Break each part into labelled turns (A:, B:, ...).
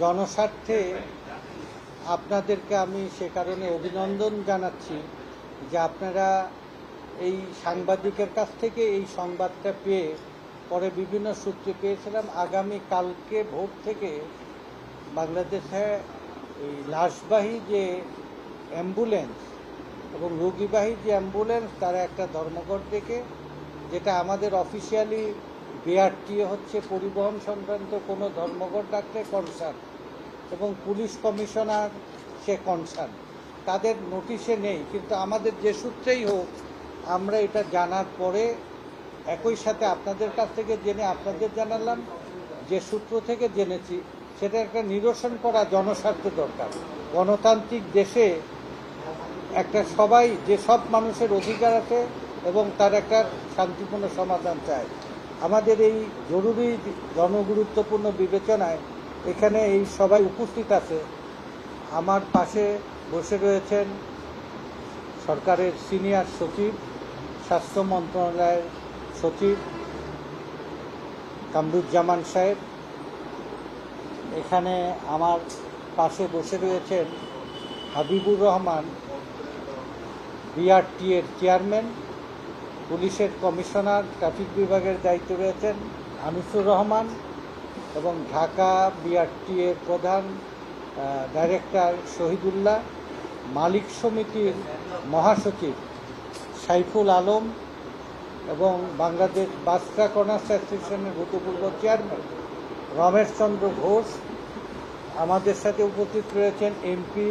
A: জনস্বার্থে আপনাদেরকে আমি সে কারণে অভিনন্দন জানাচ্ছি যে আপনারা এই সাংবাদিকের কাছ থেকে এই সংবাদটা পেয়ে পরে বিভিন্ন সূত্রে পেয়েছিলাম আগামী কালকে ভোর থেকে বাংলাদেশে এই লাশবাহী যে অ্যাম্বুলেন্স এবং রোগীবাহী যে অ্যাম্বুলেন্স তারা একটা ধর্মঘট ডেকে, যেটা আমাদের অফিসিয়ালি বিআরটিএ হচ্ছে পরিবহন সংক্রান্ত কোনো ধর্মঘট ডাকলে কনসার্ন এবং পুলিশ কমিশনার সে কনসার্ন, তাদের নোটিশে নেই। কিন্তু আমাদের যে সূত্রেই হোক আমরা এটা জানার পরে একই সাথে আপনাদের কাছ থেকে জেনে আপনাদের জানালাম, যে সূত্র থেকে জেনেছি সেটা একটা নিরসন করা জনস্বার্থে দরকার। গণতান্ত্রিক দেশে একটা সবাই যে সব মানুষের অধিকার আছে এবং তার একটা শান্তিপূর্ণ সমাধান চায়। আমাদের এই জরুরি জনগুরুত্বপূর্ণ বিবেচনায় এখানে এই সবাই উপস্থিত আছে। আমার পাশে বসে রয়েছেন সরকারের সিনিয়র সচিব, স্বাস্থ্য মন্ত্রণালয়ের সচিব কামরুজ্জামান সাহেব। এখানে আমার পাশে বসে রয়েছেন হাবিবুর রহমান, বিআরটিএর চেয়ারম্যান। পুলিশের কমিশনার ট্রাফিক বিভাগের দায়িত্বে রয়েছেন আনিসুর রহমান এবং ঢাকা বিআরটিএর প্রধান ডাইরেক্টর শহীদুল্লাহ, মালিক সমিতির মহাসচিব সাইফুল আলম এবং বাংলাদেশ বাস ট্রাক অনার্স অ্যাসোসিয়েশনের ভূতপূর্ব চেয়ারম্যান রমেশ চন্দ্র ঘোষ। আমাদের সাথে উপস্থিত রয়েছেন এমপি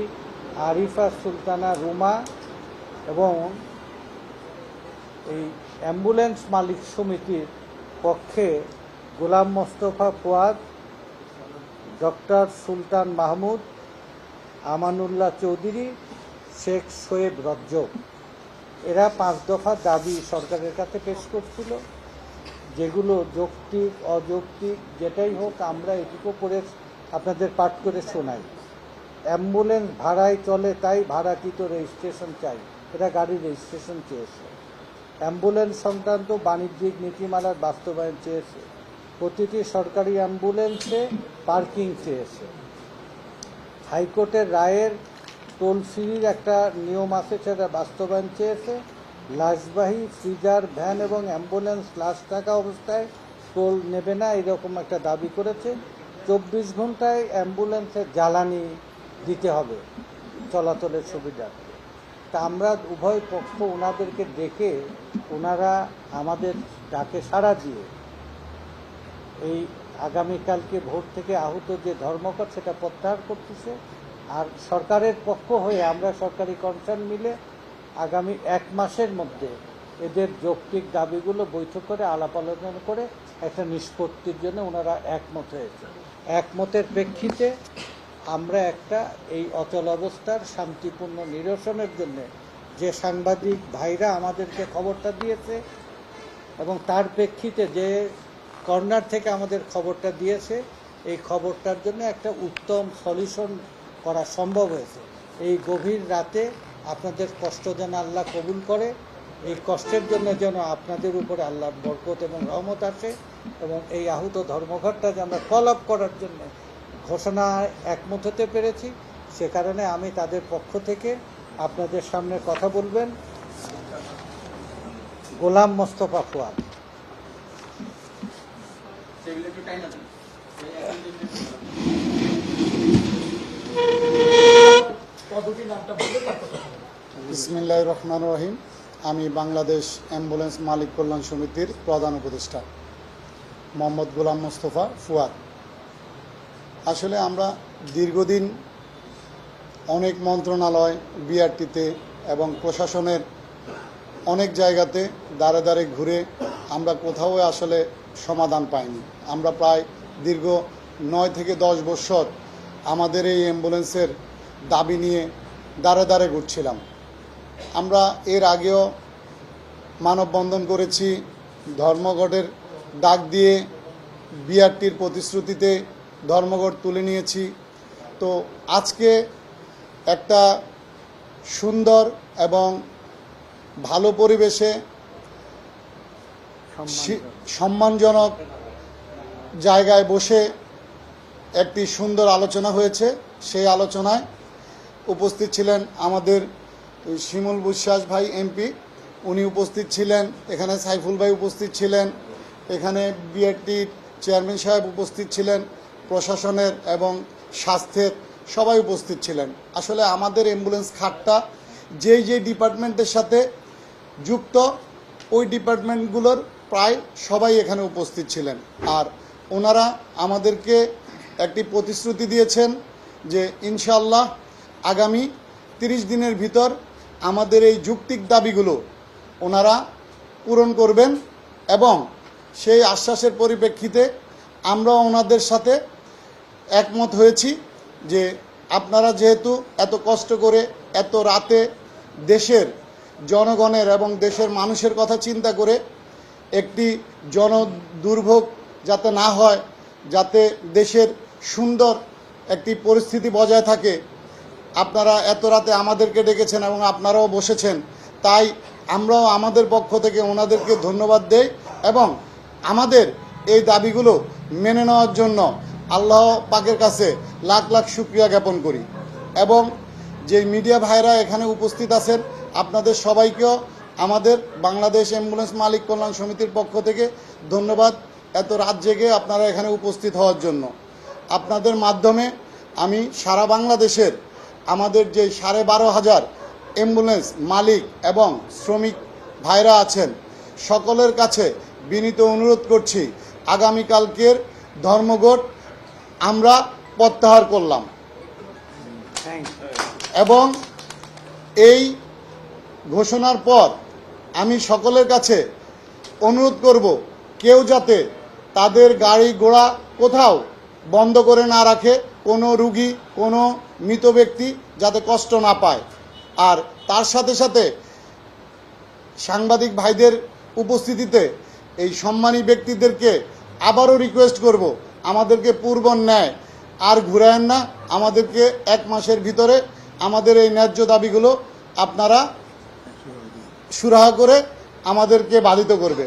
A: আরিফা সুলতানা রুমা এবং এই অ্যাম্বুলেন্স মালিক সমিতির পক্ষে গোলাম মোস্তফা ফুয়াদ, ডক্টর সুলতান মাহমুদ, আমানুল্লাহ চৌধুরী, শেখ শোয়েব রজ্জব। এরা 5 দফা দাবি সরকারের কাছে পেশ করছিল, যেগুলো যৌক্তিক অযৌক্তিক যেটাই হোক আমরা এটুকু করে আপনাদের পাঠ করে শোনাই। অ্যাম্বুলেন্স ভাড়ায় চলে তাই ভাড়াকৃত রেজিস্ট্রেশন চাই, এরা গাড়ির রেজিস্ট্রেশন চেয়েছে। অ্যাম্বুলেন্স সংক্রান্ত বাণিজ্যিক নীতিমালার বাস্তবায়ন চেয়েছে। প্রতিটি সরকারি অ্যাম্বুলেন্সে পার্কিং চেয়েছে। হাইকোর্টের রায়ের টোল ফ্রির একটা নিয়ম আছে, সেটা বাস্তবায়ন চেয়েছে। লাশবাহী ফ্রিজার, ভ্যান এবং অ্যাম্বুলেন্স লাশ থাকা অবস্থায় টোল নেবে না, এরকম একটা দাবি করেছে। 24 ঘন্টায় অ্যাম্বুলেন্সের জ্বালানি দিতে হবে চলাচলের সুবিধার্থে। তা আমরা উভয় পক্ষ ওনাদেরকে ডেকে ওনারা আমাদের ডাকে সাড়া দিয়ে এই আগামীকালকে ভোর থেকে আহত যে ধর্মঘট সেটা প্রত্যাহার করতেছে। আর সরকারের পক্ষ হয়ে আমরা সরকারি কনসার্ন মিলে আগামী 1 মাসের মধ্যে এদের যৌক্তিক দাবিগুলো বৈঠক করে আলাপ আলোচনা করে একটা নিষ্পত্তির জন্য ওনারা একমত হয়েছে। একমতের প্রেক্ষিতে আমরা একটা এই অচল অবস্থার শান্তিপূর্ণ নিরসনের জন্য যে সাংবাদিক ভাইরা আমাদেরকে খবরটা দিয়েছে এবং তার প্রেক্ষিতে যে কর্নার থেকে আমাদের খবরটা দিয়েছে, এই খবরটার জন্য একটা উত্তম সলিউশন করা সম্ভব হয়েছে। এই গভীর রাতে আপনাদের কষ্ট যেন আল্লাহ কবুল করে, এই কষ্টের জন্য যেন আপনাদের উপরে আল্লাহর বরকত এবং রহমত আসে এবং এই আহত ধর্মঘটটা যে আমরা ফলো আপ করার জন্য ঘোষণায় একমত হতে পেরেছি। সে কারণে আমি তাদের পক্ষ থেকে আপনাদের সামনে কথা বলবেন গোলাম মোস্তফা ফুয়াদ।
B: বিসমিল্লাহির রহমানির রহিম। আমি বাংলাদেশ অ্যাম্বুলেন্স মালিক কল্যাণ সমিতির প্রধান উপদেষ্টা মোহাম্মদ গোলাম মোস্তফা ফুয়াদ। আসলে আমরা দীর্ঘদিন অনেক মন্ত্রণালয়, বিআরটিতে এবং প্রশাসনের অনেক জায়গাতে দাঁড়ে দাঁড়ে ঘুরে আমরা কোথাও আসলে সমাধান পাইনি। আমরা প্রায় দীর্ঘ 9 থেকে 10 বছর আমাদের এই অ্যাম্বুলেন্সের দাবি নিয়ে দাঁড়ে দাঁড়ে ঘুরছিলাম। আমরা এর আগেও মানববন্ধন করেছি, ধর্মঘটের ডাক দিয়ে বিআরটির প্রতিশ্রুতিতে ধর্মঘট তুলে নিয়েছি। তো আজকে একটা সুন্দর এবং ভালো পরিবেশে সম্মানজনক জায়গায় বসে একটি সুন্দর আলোচনা হয়েছে। সেই আলোচনায় উপস্থিত ছিলেন আমাদের শিমুল বিশ্বাস ভাই এমপি, উনি উপস্থিত ছিলেন। এখানে সাইফুল ভাই উপস্থিত ছিলেন। এখানে বিআরটির চেয়ারম্যান সাহেব উপস্থিত ছিলেন, প্রশাসনের এবং স্বাস্থ্যের সবাই উপস্থিত ছিলেন। আসলে আমাদের অ্যাম্বুলেন্স খাতটা যেই ডিপার্টমেন্টের সাথে যুক্ত, ওই ডিপার্টমেন্টগুলোর প্রায় সবাই এখানে উপস্থিত ছিলেন। আর ওনারা আমাদেরকে একটি প্রতিশ্রুতি দিয়েছেন যে ইনশাআল্লাহ আগামী 30 দিনের ভিতর আমাদের এই যৌক্তিক দাবিগুলো ওনারা পূরণ করবেন, এবং সেই আশ্বাসের পরিপ্রেক্ষিতে আমরা ওনাদের সাথে একমত হয়েছি যে আপনারা যেহেতু এত কষ্ট করে এত রাতে দেশের জনগণের এবং দেশের মানুষের কথা চিন্তা করে একটি দুর্ভোগ যাতে না হয়, যাতে দেশের সুন্দর একটি পরিস্থিতি বজায় থাকে, আপনারা এত রাতে আমাদেরকে ডেকেছেন এবং আপনারাও বসেছেন। তাই আমরাও আমাদের পক্ষ থেকে ওনাদেরকে ধন্যবাদ দেই এবং আমাদের এই দাবিগুলো মেনে নেওয়ার জন্য আল্লাহ পাকের কাছে লাখ লাখ শুকরিয়া জ্ঞাপন করি। এবং যে মিডিয়া ভাইরা এখানে উপস্থিত আছেন, আপনাদের সবাইকেও আমাদের বাংলাদেশ অ্যাম্বুলেন্স মালিক কল্যাণ সমিতির পক্ষ থেকে ধন্যবাদ, এত রাত জেগে আপনারা এখানে উপস্থিত হওয়ার জন্য। আপনাদের মাধ্যমে আমি সারা বাংলাদেশের আমাদের যে 12,500 অ্যাম্বুলেন্স মালিক এবং শ্রমিক ভাইরা আছেন, সকলের কাছে বিনীত অনুরোধ করছি, আগামীকালকের ধর্মঘট আমরা প্রত্যাহার করলাম এবং এই ঘোষণার পর আমি সকলের কাছে অনুরোধ করব, কেউ যাতে তাদের গাড়ি ঘোড়া কোথাও বন্ধ করে না রাখে, কোনো রুগী কোনো মৃত ব্যক্তি যাতে কষ্ট না পায়। আর তার সাথে সাথে সাংবাদিক ভাইদের উপস্থিতিতে এই সম্মানী ব্যক্তিদেরকে আবারও রিকোয়েস্ট করব, আমাদেরকে পূর্ব ন্যায় আর ঘুরায়েন না, আমাদেরকে 1 মাসের ভিতরে আমাদের এই ন্যায্য দাবিগুলো আপনারা সুরাহা করে আমাদেরকে বাধিত করবে।